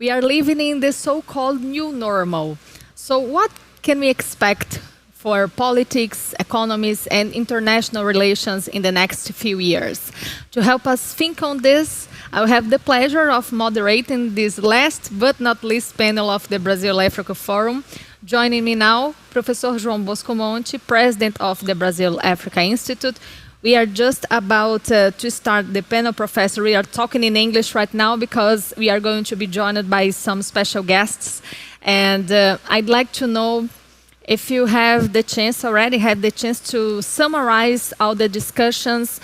We are living in the so-called new normal. So what can we expect for politics, economies, and international relations in the next few years? To help us think on this, I will have the pleasure of moderating this last but not least panel of the Brazil-Africa Forum. Joining me now, Professor João Bosco Monte, President of the Brazil-Africa Institute. We are just about to start the panel, Professor. We are talking in English right now because we are going to be joined by some special guests. And I'd like to know if you have the chance, already had the chance to summarize all the discussions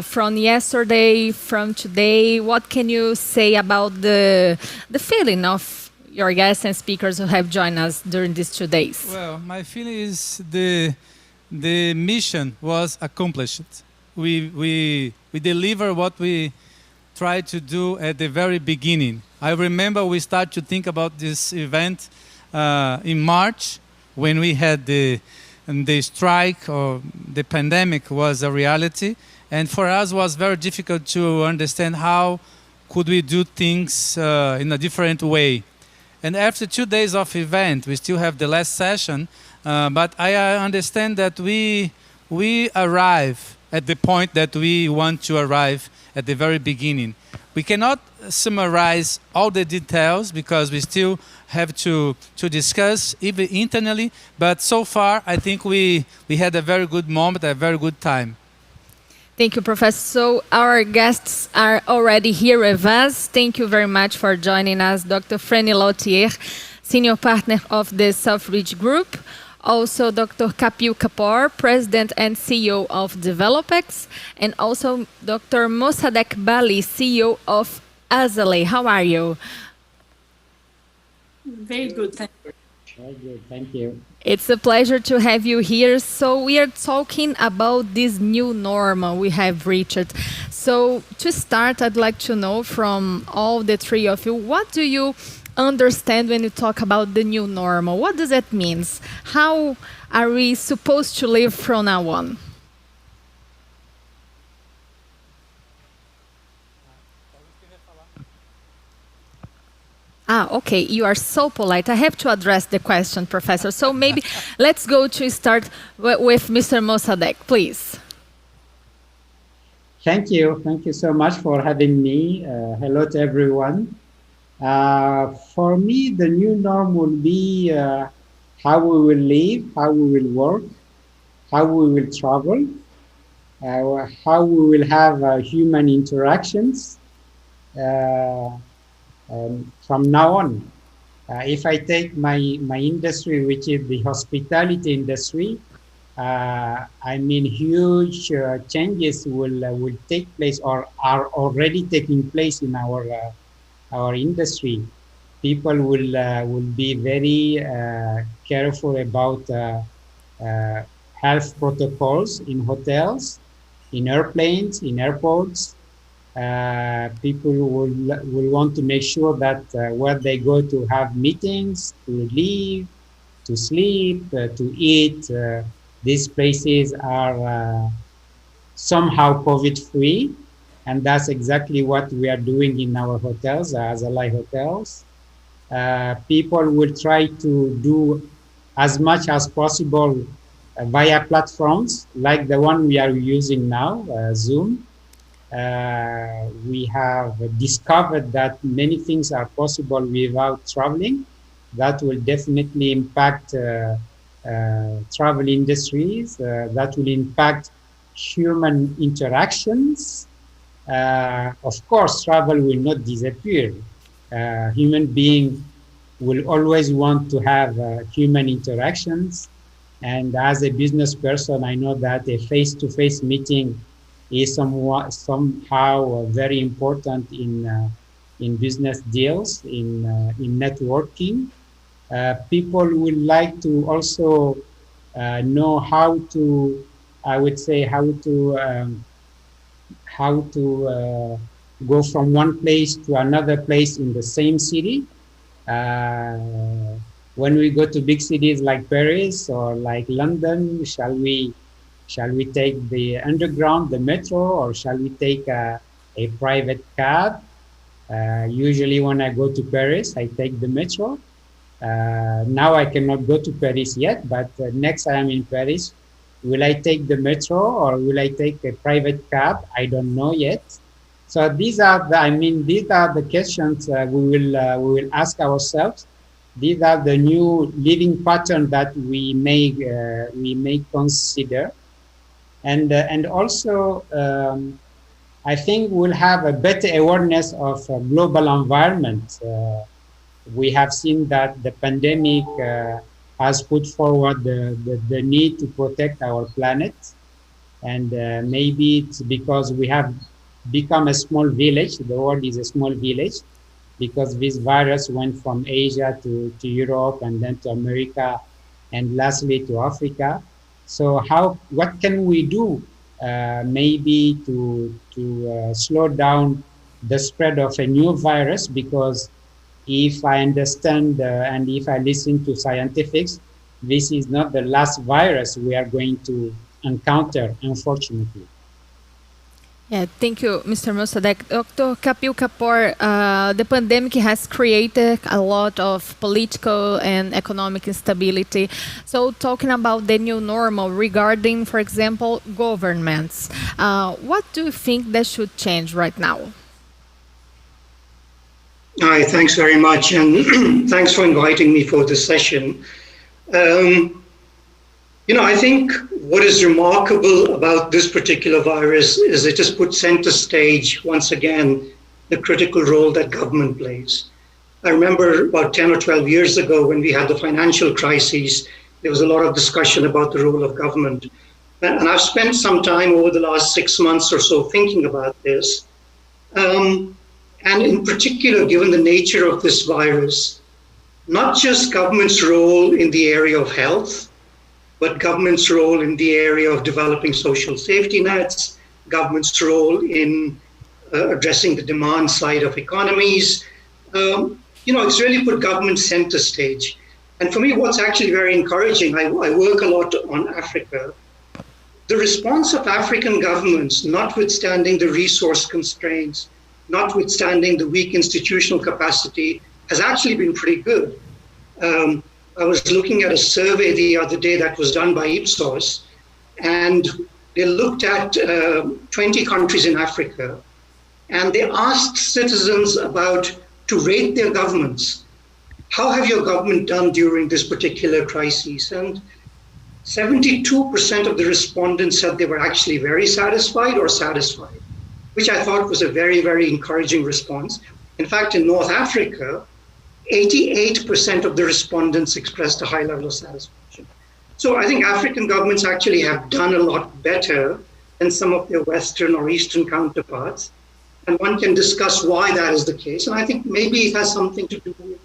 from yesterday, from today. What can you say about the feeling of your guests and speakers who have joined us during these 2 days? Well, my feeling is the mission was accomplished. We deliver what we tried to do at the very beginning. I remember we started to think about this event in March when we had the strike or the pandemic was a reality. And for us it was very difficult to understand how could we do things in a different way. And after 2 days of event, we still have the last session, but I understand that we arrive at the point that we want to arrive at the very beginning. We cannot summarize all the details because we still have to discuss even internally, but so far I think we had a very good moment, a very good time. Thank you, Professor. So our guests are already here with us. Thank you very much for joining us, Dr. Frannie Léautier, Senior Partner of the SouthBridge Group. Also, Dr. Kapil Kapoor, President and CEO of Developex. And also, Dr. Mossadeck Bally, CEO of Azalaï. How are you? Very good, thank you. Very good, thank you. It's a pleasure to have you here. So we are talking about this new normal we have reached. So to start, I'd like to know from all the three of you, what do you understand when you talk about the new normal? What does that mean? How are we supposed to live from now on? Okay, you are so polite. I have to address the question, Professor. So maybe let's go to start with Mr. Mossadeck, please. Thank you so much for having me. Hello to everyone. For me, the new norm will be how we will live, how we will work, how we will travel, how we will have human interactions. From now on, if I take my industry, which is the hospitality industry, I mean, huge changes will take place or are already taking place in our industry. People will be very careful about health protocols in hotels, in airplanes, in airports. People will want to make sure that where they go to have meetings, to live, to sleep, to eat, these places are somehow COVID-free. And that's exactly what we are doing in our hotels, Azalaï hotels. People will try to do as much as possible via platforms like the one we are using now, Zoom. We have discovered that many things are possible without traveling. That will definitely impact travel industries. That will impact human interactions. Of course, travel will not disappear. Human beings will always want to have human interactions. And as a business person, I know that a face-to-face meeting is somehow very important in business deals, in networking. People would like to also know how to, I would say, how to go from one place to another place in the same city. When we go to big cities like Paris or like London, shall we take the underground, the metro, or shall we take a private cab? Usually when I go to Paris, I take the metro. Now I cannot go to Paris yet, but next time I'm in Paris, will I take the metro or will I take a private cab? I don't know yet. So these are the questions we will ask ourselves. These are the new living patterns that we may consider, and also I think we'll have a better awareness of global environment. We have seen that the pandemic has put forward the need to protect our planet, and maybe it's because we have become a small village. The world is a small village, because this virus went from Asia to Europe and then to America and lastly to Africa. So what can we do maybe to slow down the spread of a new virus? Because if I understand and if I listen to scientists, this is not the last virus we are going to encounter, unfortunately. Yeah, thank you, Mr. Mossadeck. Dr. Kapil Kapoor, the pandemic has created a lot of political and economic instability. So talking about the new normal regarding, for example, governments, what do you think that should change right now? Hi, thanks very much, and thanks for inviting me for this session. I think what is remarkable about this particular virus is it has put center stage, once again, the critical role that government plays. I remember about 10 or 12 years ago when we had the financial crises, there was a lot of discussion about the role of government. And I've spent some time over the last 6 months or so thinking about this. And in particular, given the nature of this virus, not just government's role in the area of health, but government's role in the area of developing social safety nets, government's role in addressing the demand side of economies. It's really put government center stage. And for me, what's actually very encouraging, I work a lot on Africa. The response of African governments, notwithstanding the resource constraints, notwithstanding the weak institutional capacity, has actually been pretty good. I was looking at a survey the other day that was done by Ipsos, and they looked at 20 countries in Africa, and they asked citizens to rate their governments. How have your government done during this particular crisis? And 72% of the respondents said they were actually very satisfied or satisfied, which I thought was a very, very encouraging response. In fact, in North Africa, 88% of the respondents expressed a high level of satisfaction. So I think African governments actually have done a lot better than some of their Western or Eastern counterparts. And one can discuss why that is the case. And I think maybe it has something to do with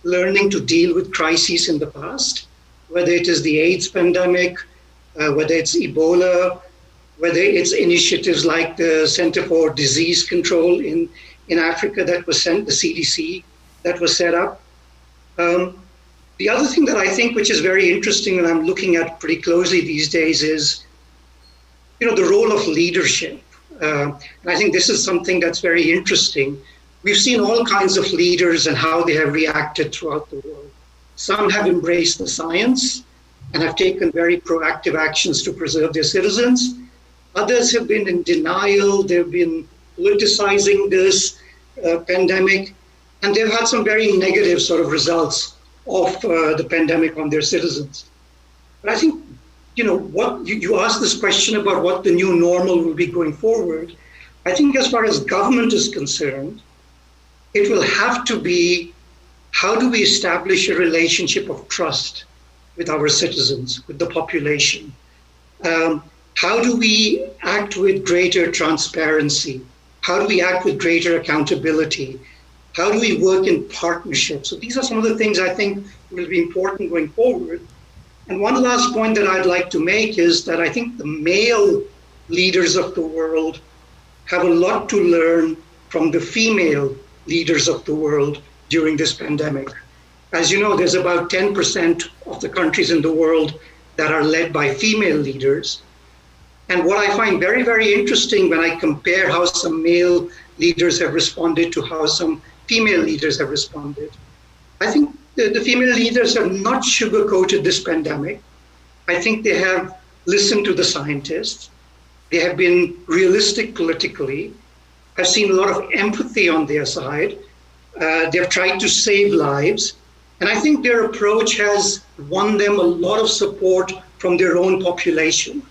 learning to deal with crises in the past, whether it is the AIDS pandemic, whether it's Ebola, whether it's initiatives like the Center for Disease Control in Africa that was sent, the CDC, that was set up. The other thing that I think which is very interesting and I'm looking at pretty closely these days is, the role of leadership. And I think this is something that's very interesting. We've seen all kinds of leaders and how they have reacted throughout the world. Some have embraced the science and have taken very proactive actions to preserve their citizens. Others have been in denial. They've been politicizing this pandemic. And they've had some very negative sort of results of the pandemic on their citizens. But I think, what you asked this question about what the new normal will be going forward. I think as far as government is concerned, it will have to be, how do we establish a relationship of trust with our citizens, with the population? How do we act with greater transparency? How do we act with greater accountability? How do we work in partnership? So these are some of the things I think will be important going forward. And one last point that I'd like to make is that I think the male leaders of the world have a lot to learn from the female leaders of the world during this pandemic. As you know, there's about 10% of the countries in the world that are led by female leaders. And what I find very, very interesting when I compare how some male leaders have responded to how some female leaders have responded. I think the female leaders have not sugarcoated this pandemic. I think they have listened to the scientists. They have been realistic politically. I've seen a lot of empathy on their side. They've tried to save lives. And I think their approach has won them a lot of support from their own population.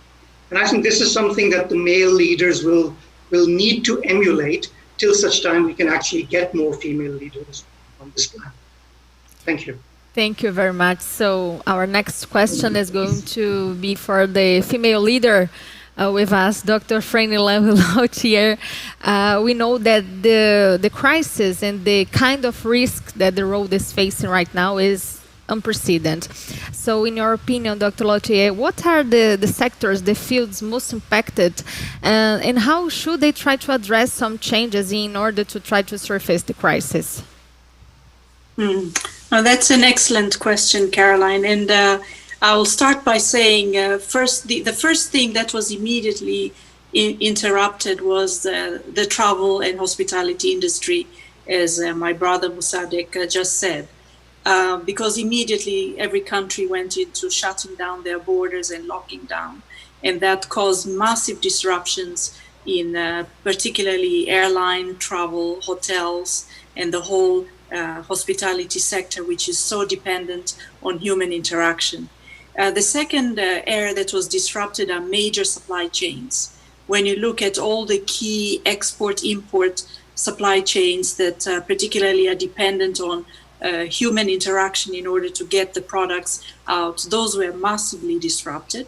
And I think this is something that the male leaders will need to emulate till such time we can actually get more female leaders on this planet. Thank you. Thank you very much. So our next question is going to be for the female leader with us, Dr. Frannie Léautier. We know that the crisis and the kind of risk that the road is facing right now is unprecedented. So in your opinion, Dr. Léautier, what are the sectors, the fields most impacted, and how should they try to address some changes in order to try to surface the crisis? Well, that's an excellent question, Caroline. And I'll start by saying first, the first thing that was immediately interrupted was the travel and hospitality industry, as my brother Mossadeck just said. Because immediately every country went into shutting down their borders and locking down. And that caused massive disruptions in particularly airline, travel, hotels, and the whole hospitality sector, which is so dependent on human interaction. The second area that was disrupted are major supply chains. When you look at all the key export-import supply chains that particularly are dependent on human interaction in order to get the products out, those were massively disrupted.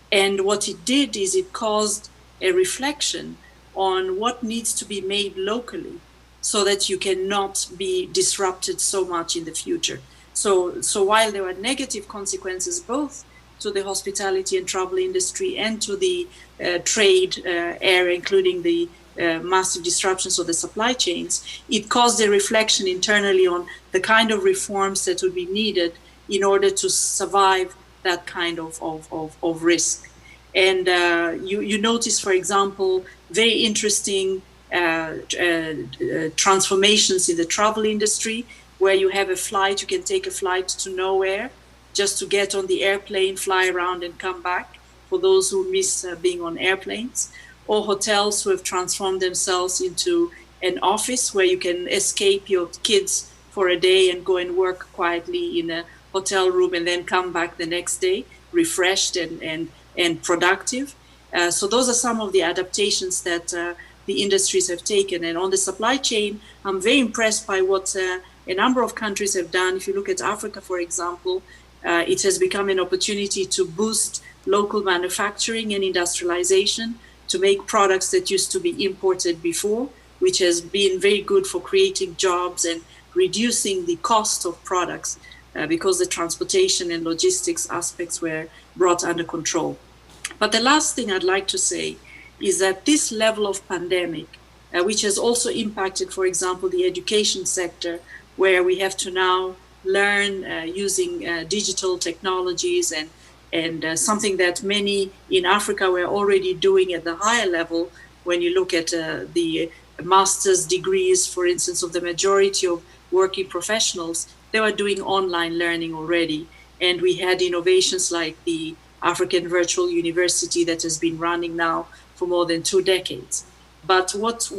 And what it did is it caused a reflection on what needs to be made locally so that you cannot be disrupted so much in the future. So while there were negative consequences both to the hospitality and travel industry and to the trade area, including the massive disruptions of the supply chains, it caused a reflection internally on the kind of reforms that would be needed in order to survive that kind of risk. And you notice, for example, very interesting transformations in the travel industry, where you have a flight, you can take a flight to nowhere just to get on the airplane, fly around and come back, for those who miss being on airplanes, or hotels who have transformed themselves into an office where you can escape your kids for a day and go and work quietly in a hotel room and then come back the next day refreshed and productive. So those are some of the adaptations that the industries have taken. And on the supply chain, I'm very impressed by what a number of countries have done. If you look at Africa, for example, it has become an opportunity to boost local manufacturing and industrialization, to make products that used to be imported before, which has been very good for creating jobs and reducing the cost of products because the transportation and logistics aspects were brought under control. But the last thing I'd like to say is that this level of pandemic, which has also impacted, for example, the education sector, where we have to now learn using digital technologies and something that many in Africa were already doing at the higher level. When you look at the master's degrees, for instance, of the majority of working professionals, they were doing online learning already. And we had innovations like the African Virtual University that has been running now for more than 2 decades. But what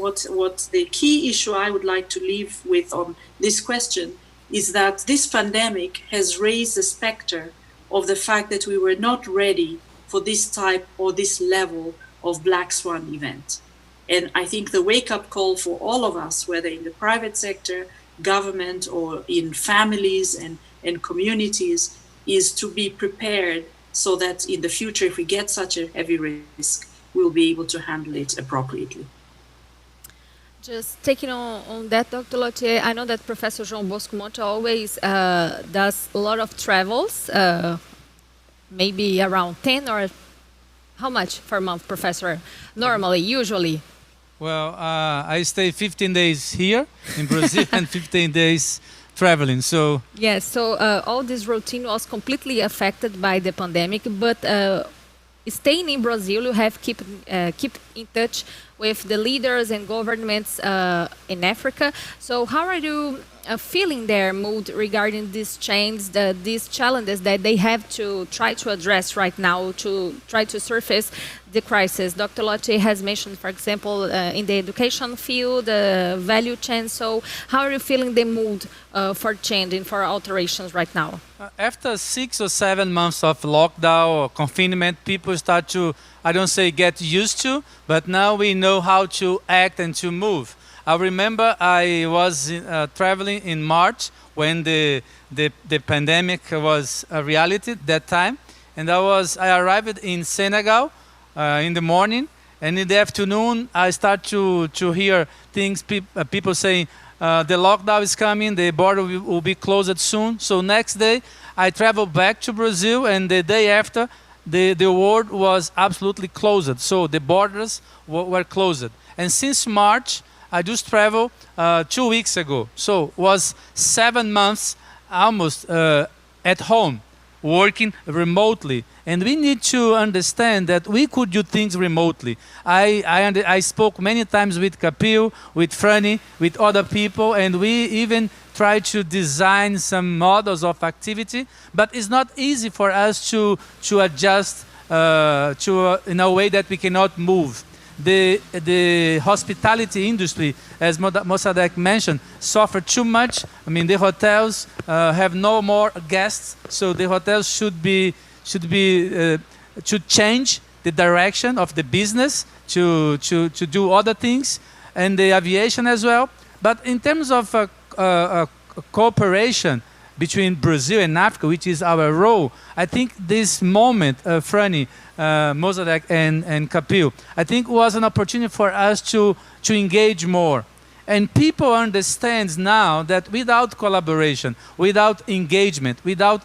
the key issue I would like to leave with on this question is that this pandemic has raised the specter of the fact that we were not ready for this type or this level of black swan event. And I think the wake-up call for all of us, whether in the private sector, government, or in families and communities, is to be prepared so that in the future, if we get such a heavy risk, we'll be able to handle it appropriately. Just taking on that, Dr. Léautier, I know that Professor João Bosco Monte always does a lot of travels, maybe around 10 or how much per month, Professor? Normally, usually? Well, I stay 15 days here in Brazil and 15 days traveling. So yes, so all this routine was completely affected by the pandemic, but staying in Brazil, you have keep in touch with the leaders and governments in Africa. So how are you feeling their mood regarding these changes, these challenges that they have to try to address right now to try to surface the crisis? Dr. Léautier has mentioned, for example, in the education field, value chain. So how are you feeling the mood for changing, for alterations right now? After 6 or 7 months of lockdown or confinement, people start to, I don't say get used to, but now we know how to act and to move. I remember I was traveling in March when the pandemic was a reality that time, and I arrived in Senegal in the morning, and in the afternoon I start to hear things, people saying the lockdown is coming, the border will be closed soon. So next day I traveled back to Brazil, and the day after the world was absolutely closed. So the borders were closed, and since March I just traveled 2 weeks ago. So was 7 months almost at home, working remotely. And we need to understand that we could do things remotely. I spoke many times with Kapil, with Frannie, with other people, and we even try to design some models of activity, but it's not easy for us to adjust in a way that we cannot move. The hospitality industry, as Mossadeck mentioned, suffered too much. I mean, the hotels have no more guests, so the hotels should change the direction of the business to do other things, and the aviation as well. But in terms of cooperation between Brazil and Africa, which is our role, I think this moment, Frannie, Mossadeck and Kapil, I think was an opportunity for us to engage more. And people understand now that without collaboration, without engagement, without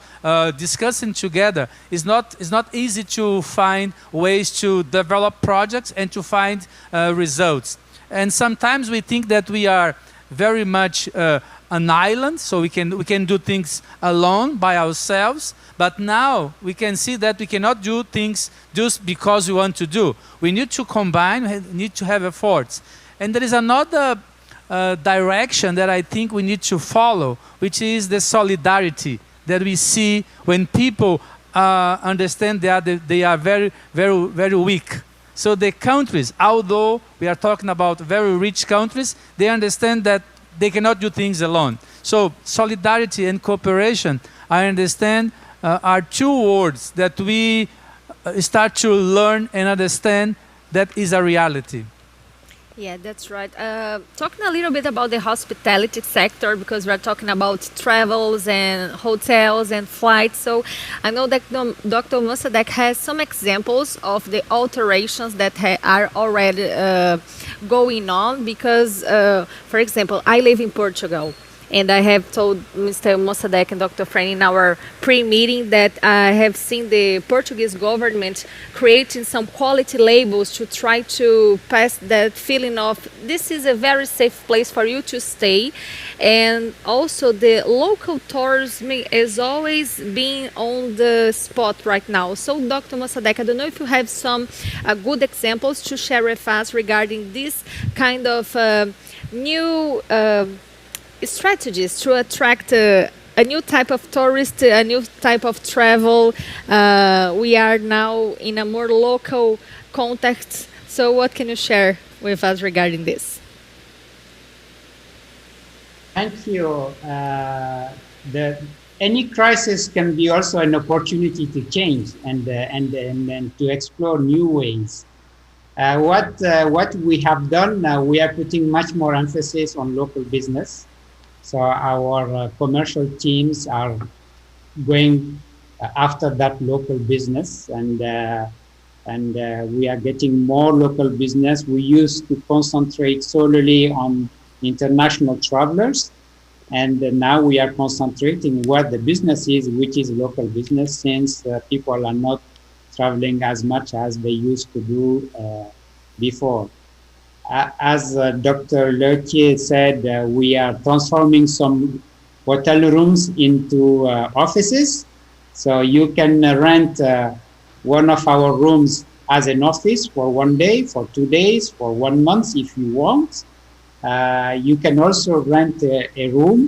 discussing together, it's not easy to find ways to develop projects and to find results. And sometimes we think that we are very much an island, so we can do things alone by ourselves. But now we can see that we cannot do things just because we want to do. We need to combine, we need to have efforts. And there is another direction that I think we need to follow, which is the solidarity that we see when people understand they are very, very, very weak. So the countries, although we are talking about very rich countries, they understand that they cannot do things alone. So solidarity and cooperation, I understand, are two words that we start to learn and understand that is a reality. Yeah, that's right. Talking a little bit about the hospitality sector, because we're talking about travels and hotels and flights. So I know that Dr. Mossadeck has some examples of the alterations that are already going on. Because, for example, I live in Portugal. And I have told Mr. Mossadeck and Dr. Frannie in our pre-meeting that I have seen the Portuguese government creating some quality labels to try to pass that feeling of this is a very safe place for you to stay. And also the local tourism is always being on the spot right now. So Dr. Mossadeck, I don't know if you have some good examples to share with us regarding this kind of new strategies to attract a new type of tourist, a new type of travel. We are now in a more local context. So what can you share with us regarding this? Thank you. Any crisis can be also an opportunity to change and to explore new ways. What we have done now, we are putting much more emphasis on local business. So our commercial teams are going after that local business, and we are getting more local business. We used to concentrate solely on international travelers, and now we are concentrating where the business is, which is local business, since people are not traveling as much as they used to do before. As Dr. Léautier said, we are transforming some hotel rooms into offices. So you can rent one of our rooms as an office for 1 day, for 2 days, for 1 month if you want. You can also rent a room.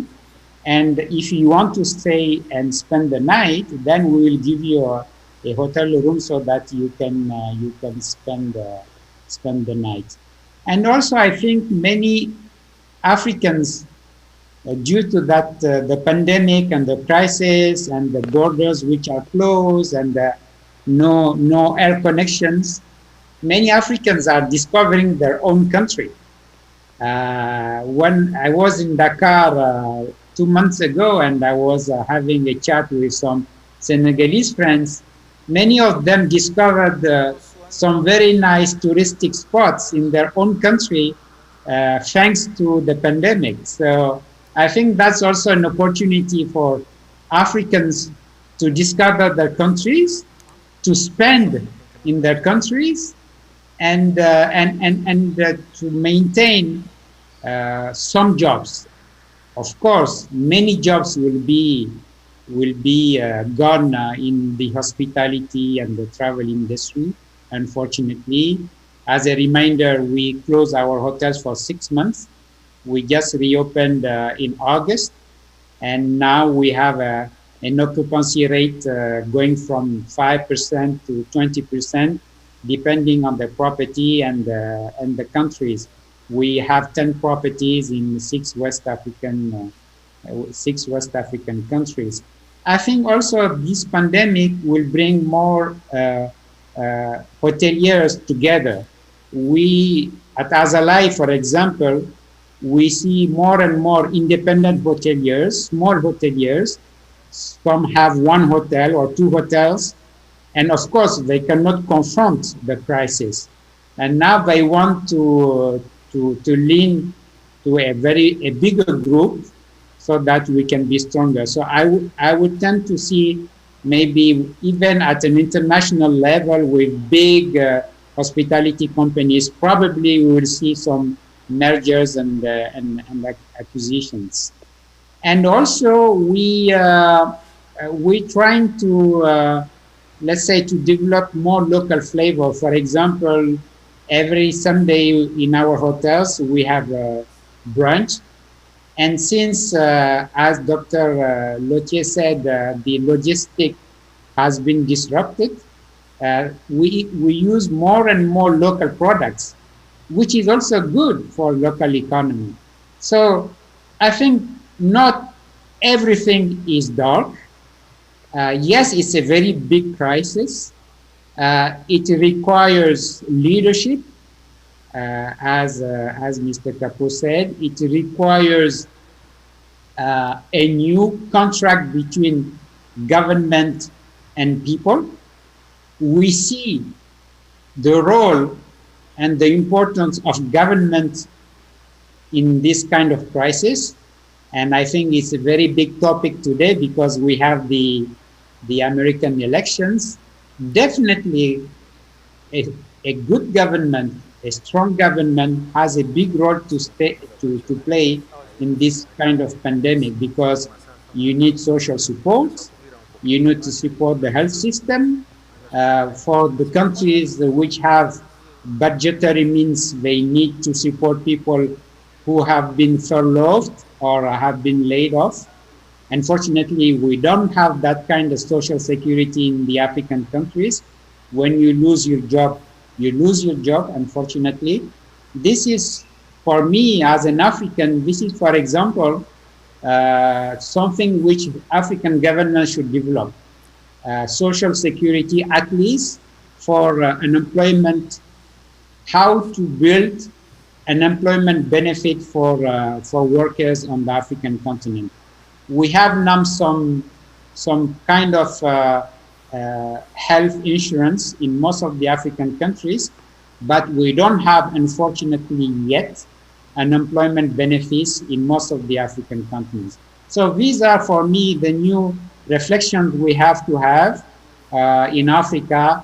And if you want to stay and spend the night, then we will give you a hotel room so that you can spend the night. And also, I think many Africans, due to that the pandemic and the crisis and the borders which are closed and no air connections, many Africans are discovering their own country. When I was in Dakar 2 months ago and I was having a chat with some Senegalese friends, many of them discovered some very nice touristic spots in their own country thanks to the pandemic. So I think that's also an opportunity for Africans to discover their countries, to spend in their countries, and to maintain some jobs. Of course, many jobs will be gone in the hospitality and the travel industry. Unfortunately, as a reminder, we closed our hotels for 6 months. We just reopened in August, and now we have an occupancy rate going from 5% to 20%, depending on the property and the countries. We have 10 properties in six West African countries. I think also this pandemic will bring more hoteliers together. We at Azalaï, for example, we see more and more independent hoteliers, small hoteliers. Some have one hotel or two hotels, and of course they cannot confront the crisis. And now they want to lean to a bigger group so that we can be stronger. So I would tend to see maybe even at an international level with big hospitality companies, probably we will see some mergers and acquisitions. And also we trying to let's say to develop more local flavor. For example, every Sunday in our hotels we have a brunch, and since as Dr. Léautier said, the logistic has been disrupted, we use more and more local products, which is also good for local economy. So I think not everything is dark. Yes, it's a very big crisis. It requires leadership, as Mr. Kapoor said. It requires a new contract between government and people. We see the role and the importance of government in this kind of crisis. And I think it's a very big topic today because we have the American elections. Definitely a good government, a strong government has a big role to play in this kind of pandemic, because you need social support, you need to support the health system. For the countries which have budgetary means, they need to support people who have been furloughed or have been laid off. Unfortunately, we don't have that kind of social security in the African countries. When you lose your job, you lose your job, unfortunately. This is, for me as an African, this is, for example, something which African governments should develop. Social security, at least for unemployment, how to build an employment benefit for workers on the African continent. We have now some kind of health insurance in most of the African countries, but we don't have, unfortunately yet, unemployment benefits in most of the African countries. So these are, for me, the new reflections we have to have in Africa,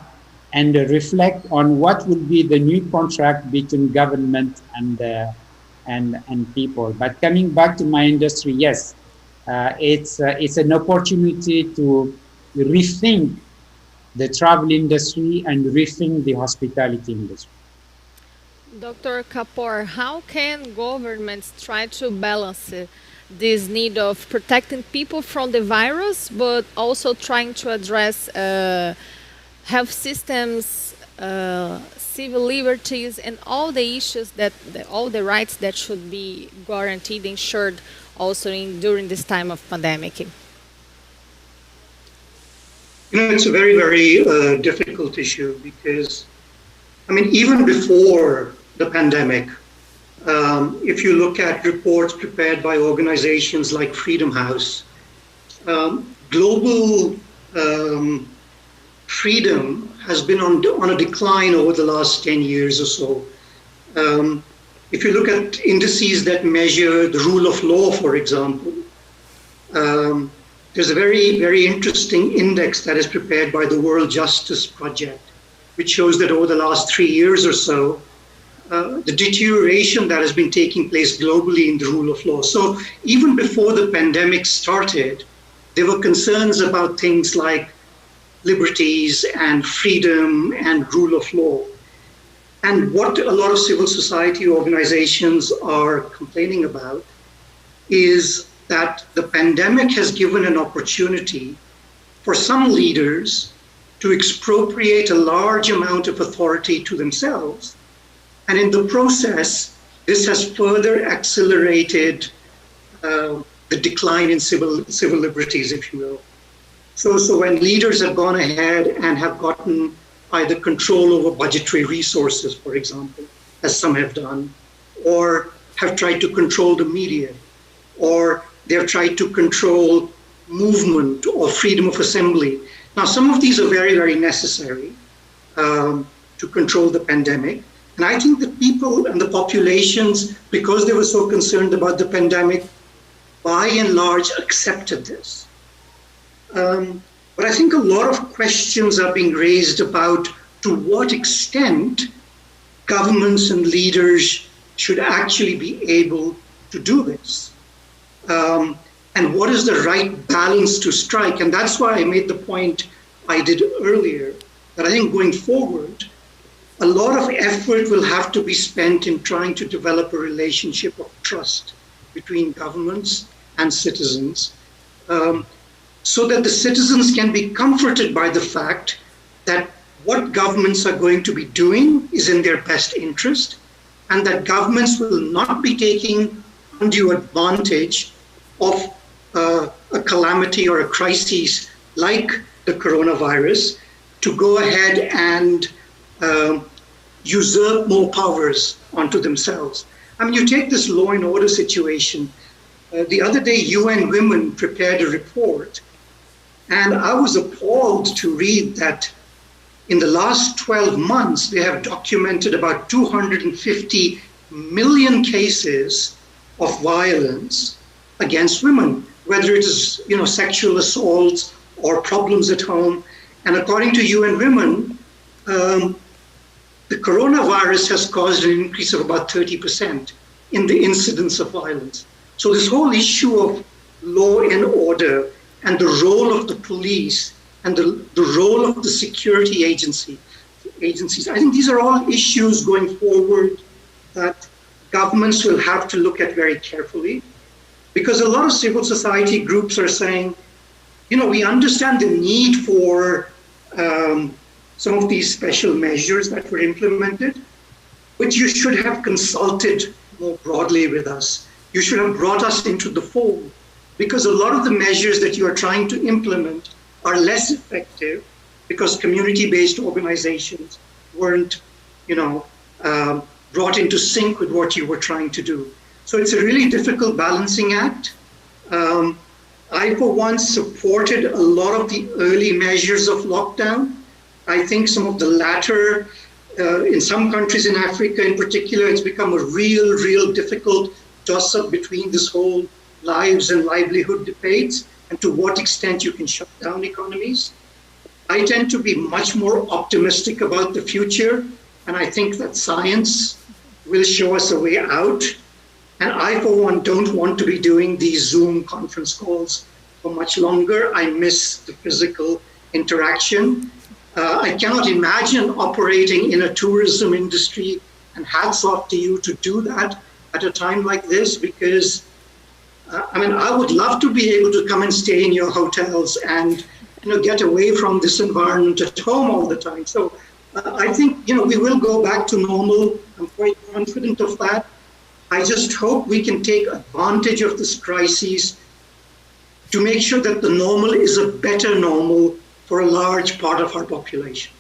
and reflect on what will be the new contract between government and people. But coming back to my industry, yes, it's an opportunity to rethink the travel industry, and rethink the hospitality industry. Dr. Kapoor, how can governments try to balance this need of protecting people from the virus, but also trying to address health systems, civil liberties, and all the issues all the rights that should be guaranteed, ensured also during this time of pandemic? It's a very, very difficult issue because, even before the pandemic, if you look at reports prepared by organizations like Freedom House, global freedom has been on a decline over the last 10 years or so. If you look at indices that measure the rule of law, for example, there's a very, very interesting index that is prepared by the World Justice Project, which shows that over the last 3 years or so, the deterioration that has been taking place globally in the rule of law. So even before the pandemic started, there were concerns about things like liberties and freedom and rule of law. And what a lot of civil society organizations are complaining about is that the pandemic has given an opportunity for some leaders to expropriate a large amount of authority to themselves. And in the process, this has further accelerated the decline in civil liberties, if you will. So when leaders have gone ahead and have gotten either control over budgetary resources, for example, as some have done, or have tried to control the media, or they've tried to control movement or freedom of assembly. Now, some of these are very, very necessary to control the pandemic. And I think the people and the populations, because they were so concerned about the pandemic, by and large accepted this. But I think a lot of questions are being raised about to what extent governments and leaders should actually be able to do this. And what is the right balance to strike? And that's why I made the point I did earlier, that I think going forward, a lot of effort will have to be spent in trying to develop a relationship of trust between governments and citizens, so that the citizens can be comforted by the fact that what governments are going to be doing is in their best interest, and that governments will not be taking undue advantage of a calamity or a crisis like the coronavirus to go ahead and usurp more powers onto themselves. You take this law and order situation. The other day, UN Women prepared a report, and I was appalled to read that in the last 12 months, they have documented about 250 million cases of violence against women, whether it is sexual assaults or problems at home. And according to UN Women, the coronavirus has caused an increase of about 30% in the incidence of violence. So this whole issue of law and order and the role of the police and the role of the security agencies, I think these are all issues going forward that governments will have to look at very carefully, because a lot of civil society groups are saying, we understand the need for some of these special measures that were implemented, but you should have consulted more broadly with us. You should have brought us into the fold, because a lot of the measures that you are trying to implement are less effective because community-based organizations weren't, brought into sync with what you were trying to do. So it's a really difficult balancing act. I, for one, supported a lot of the early measures of lockdown. I think some of the latter, in some countries in Africa in particular, it's become a real difficult toss-up between this whole lives and livelihood debates and to what extent you can shut down economies. I tend to be much more optimistic about the future, and I think that science will show us a way out. And I, for one, don't want to be doing these Zoom conference calls for much longer. I miss the physical interaction. I cannot imagine operating in a tourism industry, and hats off to you to do that at a time like this, because I would love to be able to come and stay in your hotels and get away from this environment at home all the time. So I think we will go back to normal. I'm quite confident of that. I just hope we can take advantage of this crisis to make sure that the normal is a better normal for a large part of our population.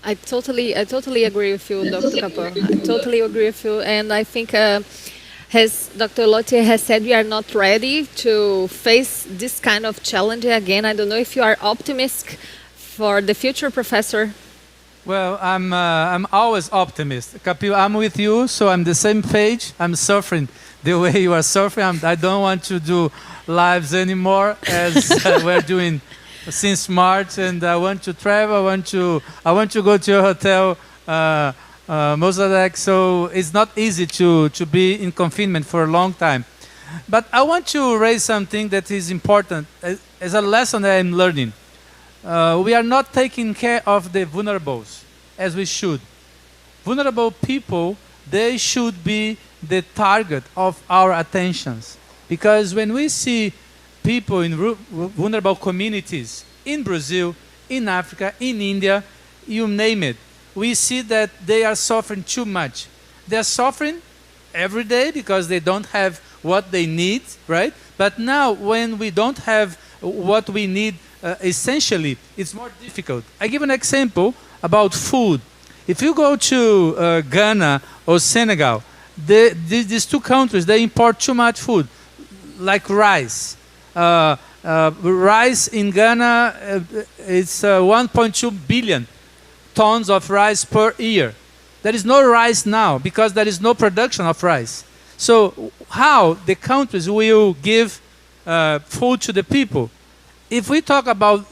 I totally agree with you, Dr. Kapoor. I totally agree with you, and I think, as Dr. Léautier has said, we are not ready to face this kind of challenge again. I don't know if you are optimistic for the future, Professor. Well, I'm always optimist. Kapil, I'm with you, so I'm the same page. I'm suffering the way you are suffering. I don't want to do lives anymore as we're doing since March, and I want to travel. I want to go to your hotel, Mossadeck. So it's not easy to be in confinement for a long time. But I want to raise something that is important as a lesson that I'm learning. We are not taking care of the vulnerables as we should. Vulnerable people, they should be the target of our attentions. Because when we see people in vulnerable communities in Brazil, in Africa, in India, you name it, we see that they are suffering too much. They are suffering every day because they don't have what they need, right? But now when we don't have what we need essentially, it's more difficult. I give an example about food. If you go to Ghana or Senegal, these two countries, they import too much food, like rice. Rice in Ghana, it's 1.2 billion tons of rice per year. There is no rice now because there is no production of rice. So how the countries will give food to the people? If we talk about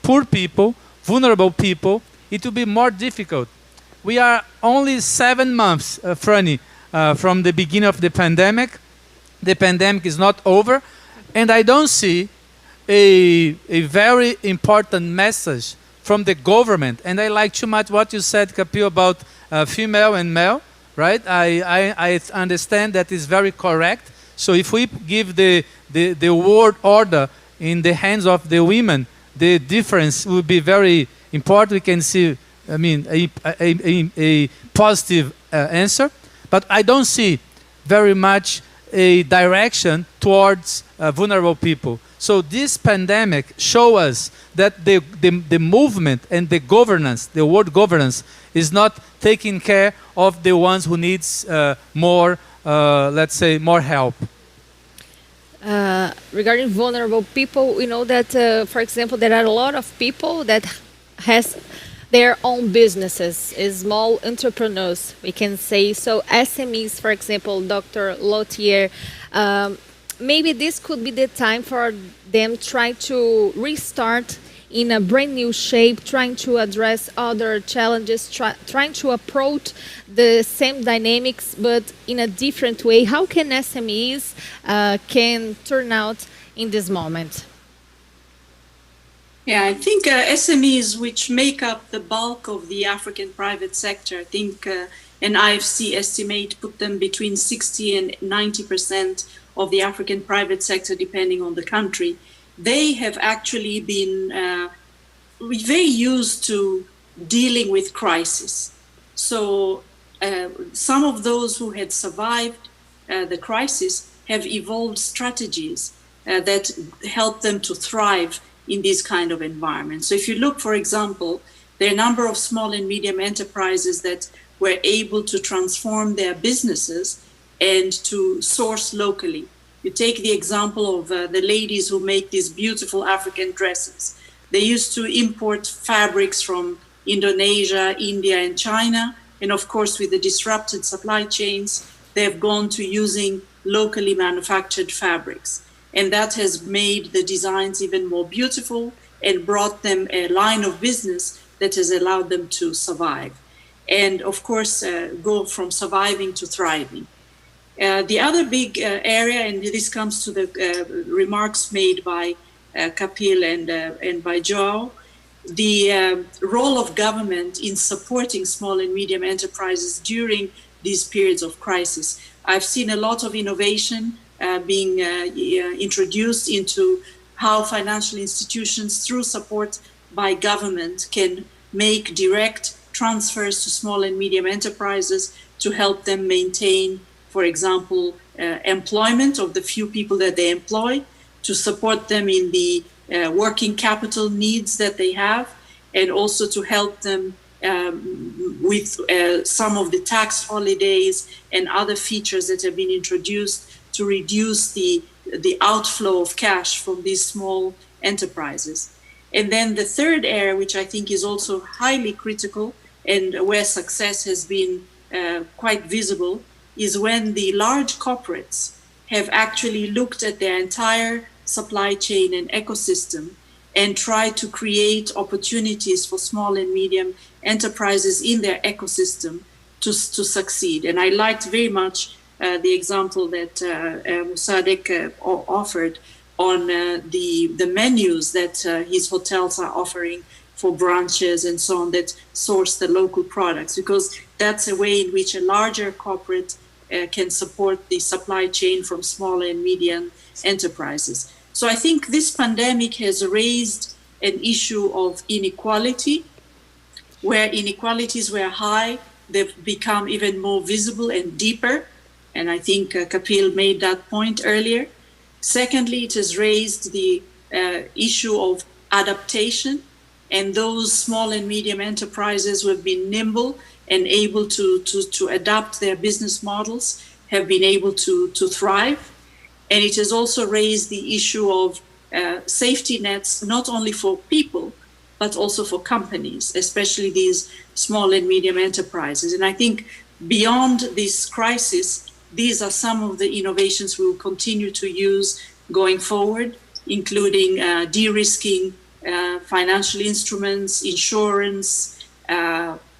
poor people, vulnerable people, it will be more difficult. We are only 7 months, Frannie, from the beginning of the pandemic. The pandemic is not over, and I don't see a very important message from the government. And I like too much what you said, Kapil, about female and male, right? I understand that is very correct. So if we give the world order in the hands of the women, the difference will be very important. We can see, a positive answer. But I don't see very much a direction towards vulnerable people. So this pandemic shows us that the movement and the governance, the world governance, is not taking care of the ones who needs more, let's say, more help. Regarding vulnerable people, we know that, for example, there are a lot of people that has their own businesses, small entrepreneurs, we can say. So SMEs, for example, Dr. Léautier, maybe this could be the time for them try to restart in a brand new shape, trying to address other challenges, trying to approach the same dynamics, but in a different way. How can SMEs can turn out in this moment? Yeah, I think SMEs, which make up the bulk of the African private sector, I think an IFC estimate put them between 60 and 90% of the African private sector, depending on the country. They have actually been very used to dealing with crisis. So some of those who had survived the crisis have evolved strategies that help them to thrive in this kind of environment. So if you look, for example, there are a number of small and medium enterprises that were able to transform their businesses and to source locally. You take the example of the ladies who make these beautiful African dresses. They used to import fabrics from Indonesia, India, and China. And of course, with the disrupted supply chains, they have gone to using locally manufactured fabrics. And that has made the designs even more beautiful and brought them a line of business that has allowed them to survive. And of course, go from surviving to thriving. The other big area, and this comes to the remarks made by Kapil and by João, the role of government in supporting small and medium enterprises during these periods of crisis. I've seen a lot of innovation being introduced into how financial institutions, through support by government, can make direct transfers to small and medium enterprises to help them maintain, for example, employment of the few people that they employ, to support them in the working capital needs that they have, and also to help them with some of the tax holidays and other features that have been introduced to reduce the outflow of cash from these small enterprises. And then the third area, which I think is also highly critical and where success has been quite visible, is when the large corporates have actually looked at their entire supply chain and ecosystem and tried to create opportunities for small and medium enterprises in their ecosystem to succeed. And I liked very much the example that Mossadeck offered on the menus that his hotels are offering for branches and so on that source the local products, because that's a way in which a larger corporate can support the supply chain from small and medium enterprises. So I think this pandemic has raised an issue of inequality, where inequalities were high, they've become even more visible and deeper. And I think Kapil made that point earlier. Secondly, it has raised the issue of adaptation, and those small and medium enterprises who have been nimble and able to adapt their business models have been able to thrive. And it has also raised the issue of safety nets, not only for people, but also for companies, especially these small and medium enterprises. And I think beyond this crisis, these are some of the innovations we will continue to use going forward, including de-risking financial instruments, insurance,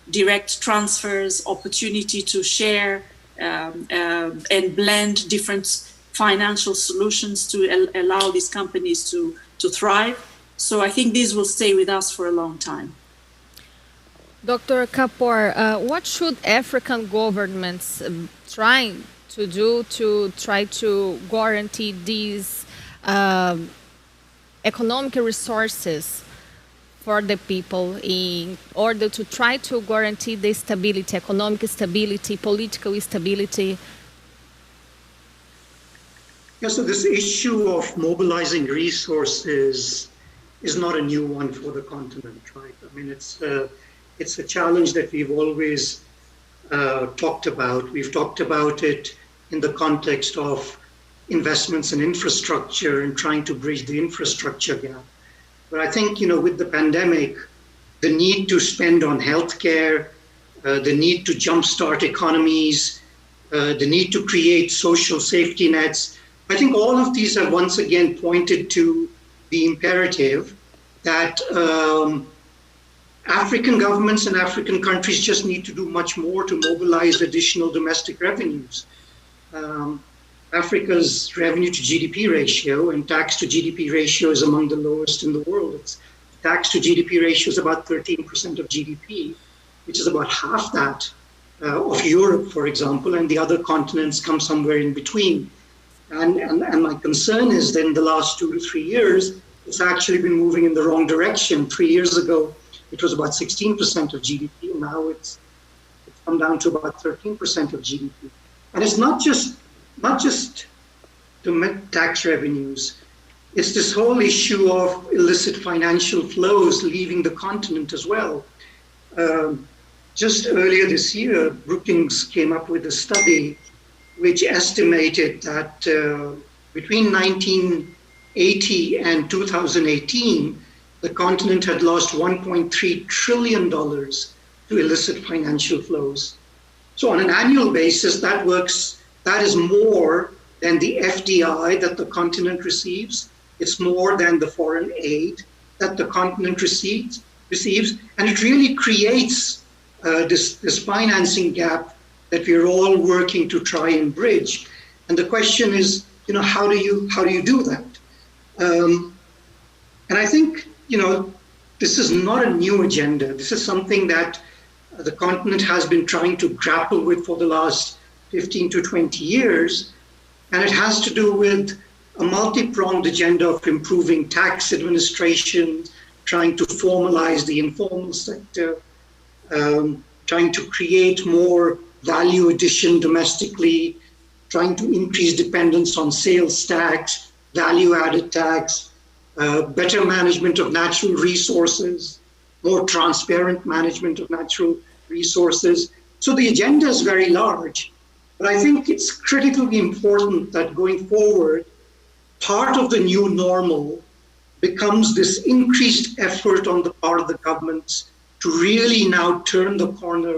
direct transfers, opportunity to share and blend different financial solutions to allow these companies to thrive. So I think these will stay with us for a long time. Dr. Kapoor, what should African governments try to do to try to guarantee these economic resources for the people in order to try to guarantee the stability, economic stability, political stability? Yeah, so this issue of mobilizing resources is not a new one for the continent, right? I mean, it's a challenge that we've always talked about. We've talked about it in the context of investments in infrastructure and trying to bridge the infrastructure gap. But I think, with the pandemic, the need to spend on healthcare, the need to jumpstart economies, the need to create social safety nets, I think all of these have once again pointed to the imperative that African governments and African countries just need to do much more to mobilize additional domestic revenues. Africa's revenue to GDP ratio and tax to GDP ratio is among the lowest in the world. Its tax to GDP ratio is about 13% of GDP, which is about half that of Europe, for example, and the other continents come somewhere in between. And my concern is that in the last 2 to 3 years, it's actually been moving in the wrong direction. 3 years ago, it was about 16% of GDP, and now it's come down to about 13% of GDP. And it's not just the tax revenues. It's this whole issue of illicit financial flows leaving the continent as well. Just earlier this year, Brookings came up with a study which estimated that between 1980 and 2018, the continent had lost $1.3 trillion to illicit financial flows. So on an annual basis, that is more than the FDI that the continent receives. It's more than the foreign aid that the continent receives, and it really creates this financing gap that we're all working to try and bridge. And the question is, how do you do that? And I think, this is not a new agenda. This is something that the continent has been trying to grapple with for the last 15 to 20 years. And it has to do with a multi-pronged agenda of improving tax administration, trying to formalize the informal sector, trying to create more value addition domestically, trying to increase dependence on sales tax, value-added tax, better management of natural resources, more transparent management of natural resources. So the agenda is very large, but I think it's critically important that going forward, part of the new normal becomes this increased effort on the part of the governments to really now turn the corner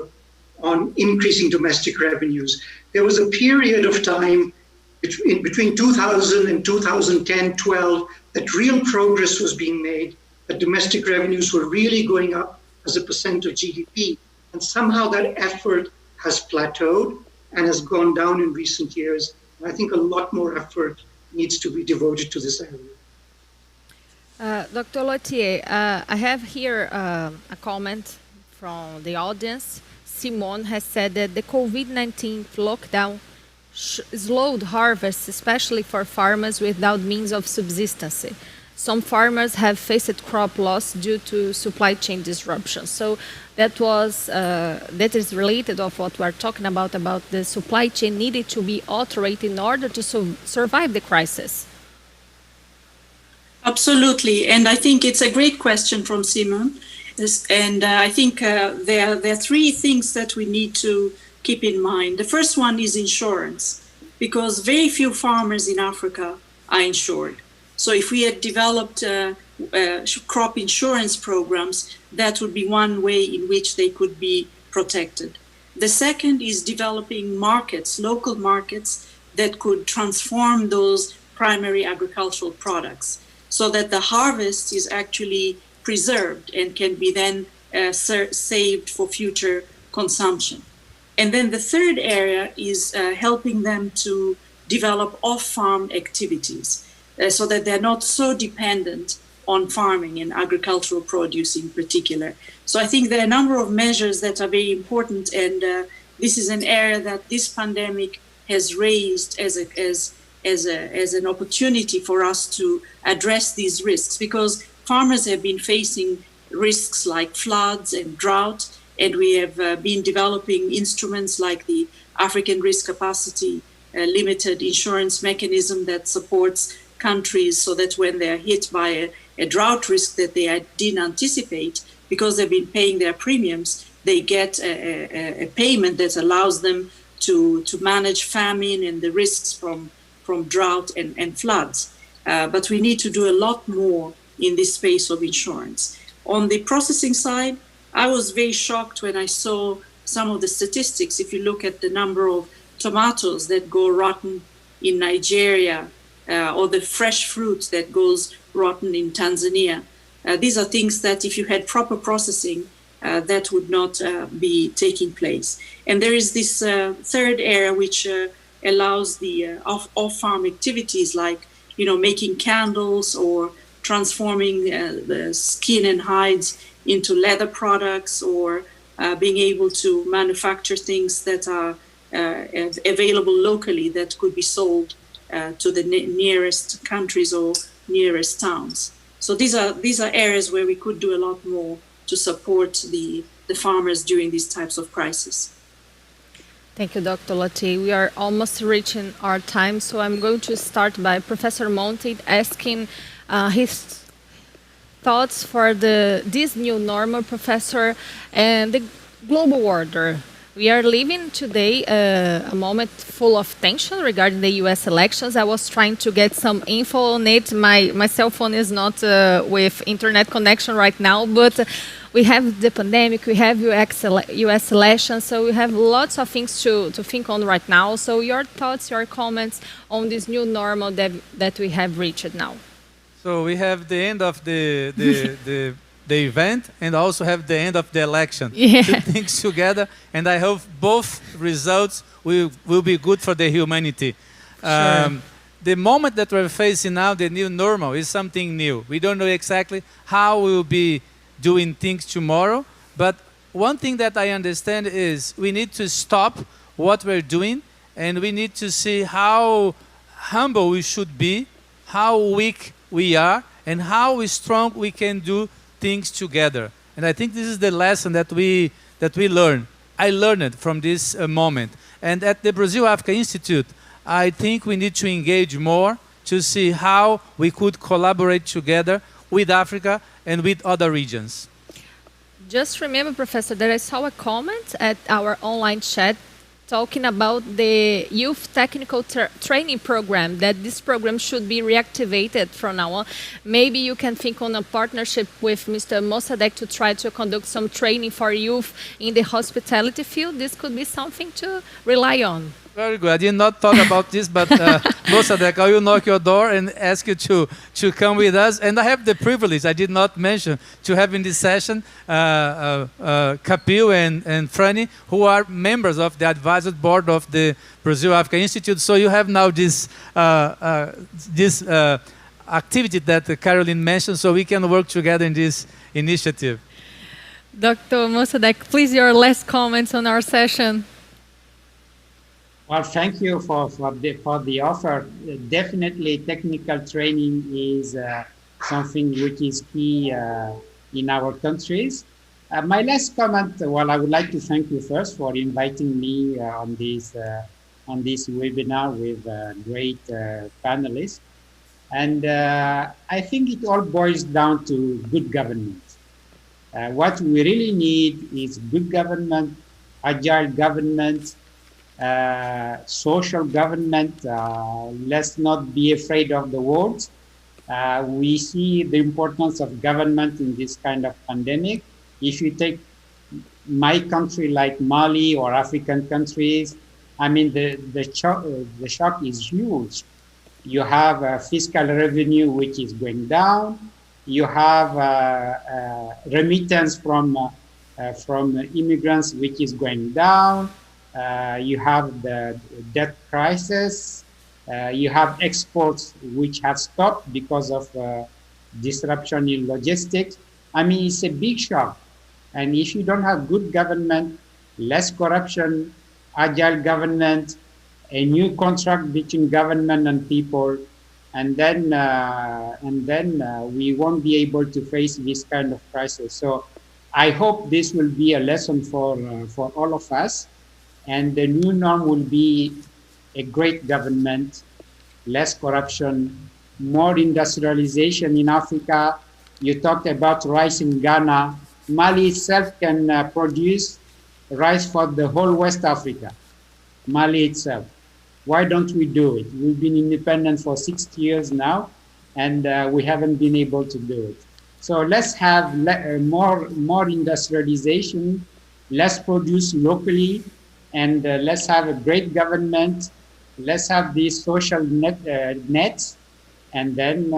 on increasing domestic revenues. There was a period of time between 2000 and 2010-12 that real progress was being made, that domestic revenues were really going up as a percent of GDP. And somehow that effort has plateaued and has gone down in recent years. And I think a lot more effort needs to be devoted to this area. Dr. Léautier, I have here a comment from the audience. Simone has said that the COVID-19 lockdown slowed harvests, especially for farmers without means of subsistence. Some farmers have faced crop loss due to supply chain disruptions. So that is related of what we're talking about the supply chain needed to be altered in order to survive the crisis. Absolutely, and I think it's a great question from Simon. And I think there are three things that we need to keep in mind. The first one is insurance, because very few farmers in Africa are insured. So if we had developed crop insurance programs, that would be one way in which they could be protected. The second is developing markets, local markets, that could transform those primary agricultural products so that the harvest is actually preserved and can be then saved for future consumption. And then the third area is helping them to develop off-farm activities so that they're not so dependent on farming and agricultural produce in particular. So I think there are a number of measures that are very important, and this is an area that this pandemic has raised as an opportunity for us to address these risks, because farmers have been facing risks like floods and drought, and we have been developing instruments like the African Risk Capacity Limited Insurance Mechanism that supports countries so that when they're hit by a drought risk that they didn't anticipate, because they've been paying their premiums, they get a payment that allows them to manage famine and the risks from drought and floods. But we need to do a lot more in this space of insurance. On the processing side, I was very shocked when I saw some of the statistics. If you look at the number of tomatoes that go rotten in Nigeria, or the fresh fruit that goes rotten in Tanzania, these are things that if you had proper processing, that would not be taking place. And there is this third area which allows the off-farm activities like, making candles or transforming the skin and hides into leather products, or being able to manufacture things that are available locally that could be sold to the nearest countries or nearest towns. So these are areas where we could do a lot more to support the farmers during these types of crises. Thank you, Dr. Léautier. We are almost reaching our time, so I'm going to start by Professor Monte asking his thoughts for this new normal, Professor, and the global order. We are living today a moment full of tension regarding the U.S. elections. I was trying to get some info on it. My cell phone is not with internet connection right now, but we have the pandemic, we have U.S. elections, so we have lots of things to think on right now. So your thoughts, your comments on this new normal that we have reached now. So we have the end of the event and also have the end of the election. Yeah. Two things together, and I hope both results will be good for the humanity. Sure. The moment that we're facing now, the new normal, is something new. We don't know exactly how we will be doing things tomorrow. But one thing that I understand is we need to stop what we're doing, and we need to see how humble we should be, how weak we are, and how strong we can do things together. And I think this is the lesson that we learn. I learned it from this moment. And at the Brazil Africa Institute, I think we need to engage more to see how we could collaborate together with Africa and with other regions. Just remember, Professor, that I saw a comment at our online chat talking about the youth technical training program, that this program should be reactivated from now on. Maybe you can think on a partnership with Mr. Mossadeck to try to conduct some training for youth in the hospitality field. This could be something to rely on. Very good. I did not thought about this, but Mossadeck, I will knock your door and ask you to come with us. And I have the privilege, I did not mention, to have in this session Kapil and Frannie, who are members of the advisory board of the Brazil Africa Institute. So you have now this activity that Caroline mentioned, so we can work together in this initiative. Dr. Mossadeck, please, your last comments on our session. Well, thank you for the offer. Definitely, technical training is something which is key in our countries. My last comment, well, I would like to thank you first for inviting me on this webinar with great panelists. And I think it all boils down to good government. What we really need is good government, agile government, social government. Let's not be afraid of the words. We see the importance of government in this kind of pandemic. If you take my country like Mali or African countries, I mean, the shock is huge. You have fiscal revenue which is going down. You have remittance from immigrants which is going down. You have the debt crisis. You have exports which have stopped because of disruption in logistics. I mean, it's a big shock. And if you don't have good government, less corruption, agile government, a new contract between government and people, and then we won't be able to face this kind of crisis. So I hope this will be a lesson for all of us. And the new norm will be a great government, less corruption, more industrialization in Africa. You talked about rice in Ghana. Mali itself can produce rice for the whole West Africa, Mali itself. Why don't we do it? We've been independent for 60 years now, and we haven't been able to do it. So let's have more industrialization, let's produce locally, and let's have a great government. Let's have these social nets, and then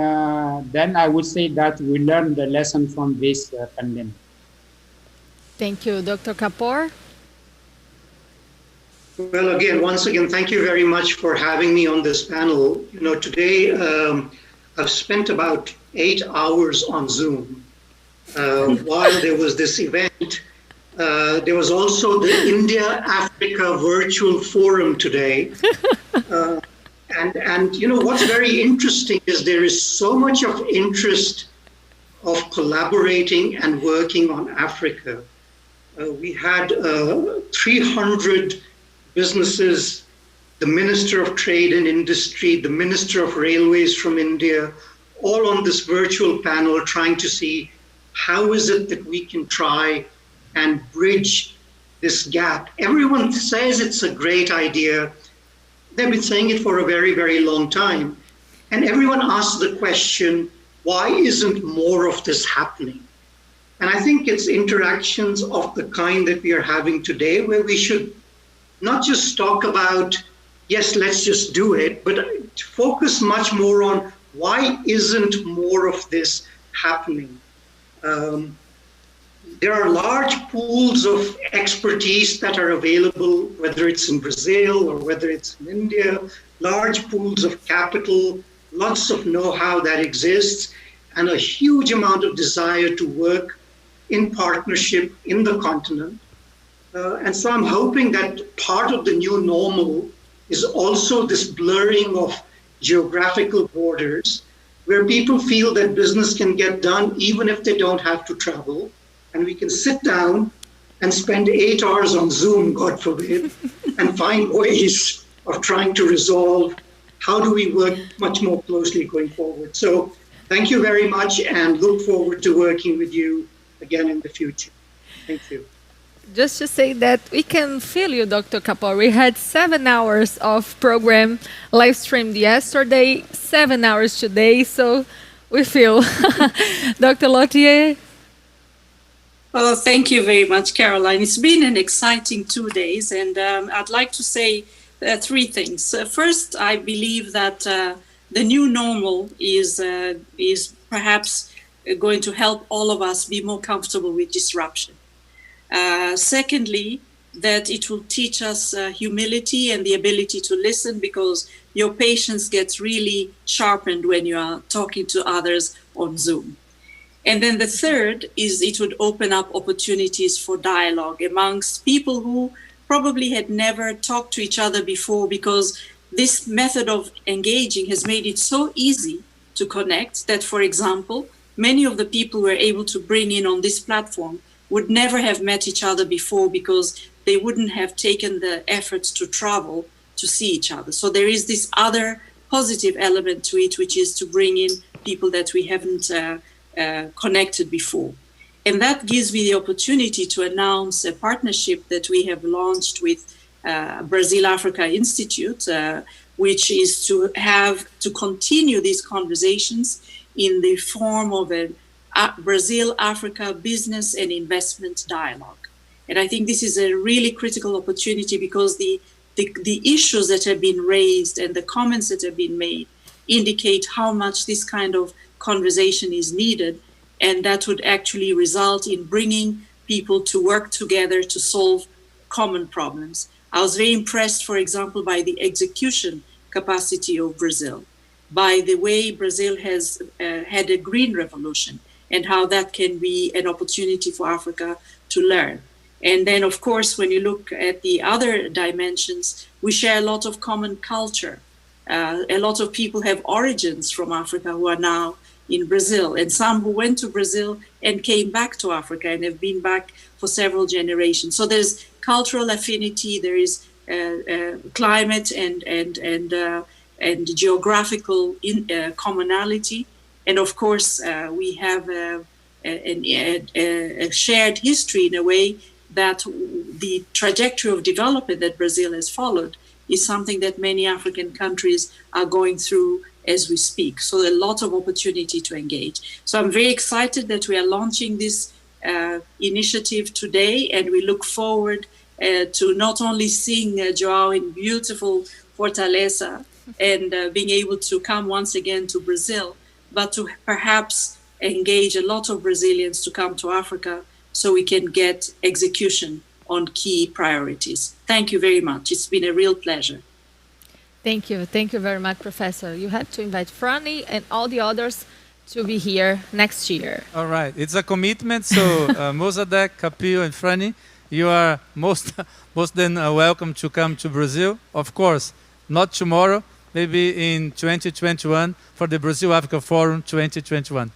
I would say that we learned the lesson from this pandemic. Thank you, Dr. Kapoor. Well, again, once again, thank you very much for having me on this panel. You know, today I've spent about 8 hours on Zoom. While there was this event, there was also the India-Africa Virtual Forum today. And you know, what's very interesting is there is so much of interest of collaborating and working on Africa. We had 300 businesses, the Minister of Trade and Industry, the Minister of Railways from India, all on this virtual panel trying to see how is it that we can try and bridge this gap. Everyone says it's a great idea. They've been saying it for a very, very long time. And everyone asks the question, why isn't more of this happening? And I think it's interactions of the kind that we are having today, where we should not just talk about, yes, let's just do it, but focus much more on why isn't more of this happening? There are large pools of expertise that are available, whether it's in Brazil or whether it's in India, large pools of capital, lots of know-how that exists, and a huge amount of desire to work in partnership in the continent. And so I'm hoping that part of the new normal is also this blurring of geographical borders, where people feel that business can get done even if they don't have to travel. And we can sit down and spend 8 hours on Zoom, God forbid, and find ways of trying to resolve how do we work much more closely going forward. So thank you very much, and look forward to working with you again in the future. Thank you. Just to say that we can feel you, Dr. Kapoor. We had 7 hours of program live streamed yesterday, 7 hours today, so we feel. Dr. Léautier? Well, thank you very much, Caroline. It's been an exciting 2 days, and I'd like to say 3 things. First, I believe that the new normal is perhaps going to help all of us be more comfortable with disruption. Secondly, that it will teach us humility and the ability to listen, because your patience gets really sharpened when you are talking to others on Zoom. And then the third is it would open up opportunities for dialogue amongst people who probably had never talked to each other before, because this method of engaging has made it so easy to connect that, for example, many of the people we're able to bring in on this platform would never have met each other before, because they wouldn't have taken the efforts to travel to see each other. So there is this other positive element to it, which is to bring in people that we haven't connected before. And that gives me the opportunity to announce a partnership that we have launched with Brazil-Africa Institute, which is to continue these conversations in the form of a Brazil-Africa business and investment dialogue. And I think this is a really critical opportunity, because the issues that have been raised and the comments that have been made indicate how much this kind of conversation is needed, and that would actually result in bringing people to work together to solve common problems. I was very impressed, for example, by the execution capacity of Brazil, by the way Brazil has had a green revolution, and how that can be an opportunity for Africa to learn. And then, of course, when you look at the other dimensions, we share a lot of common culture. A lot of people have origins from Africa who are now in Brazil, and some who went to Brazil and came back to Africa and have been back for several generations. So there's cultural affinity, there is climate and geographical commonality. And of course, we have a shared history in a way that the trajectory of development that Brazil has followed is something that many African countries are going through as we speak. So a lot of opportunity to engage. So I'm very excited that we are launching this initiative today, and we look forward to not only seeing João in beautiful Fortaleza and being able to come once again to Brazil, but to perhaps engage a lot of Brazilians to come to Africa so we can get execution on key priorities. Thank you very much. It's been a real pleasure. Thank you. Thank you very much, Professor. You have to invite Frannie and all the others to be here next year. All right. It's a commitment. So Mossadeck, Kapil, and Frannie, you are most than welcome to come to Brazil. Of course, not tomorrow, maybe in 2021 for the Brazil-Africa Forum 2021.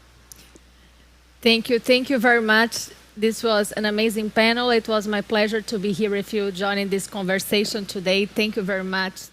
Thank you. Thank you very much. This was an amazing panel. It was my pleasure to be here with you, joining this conversation today. Thank you very much.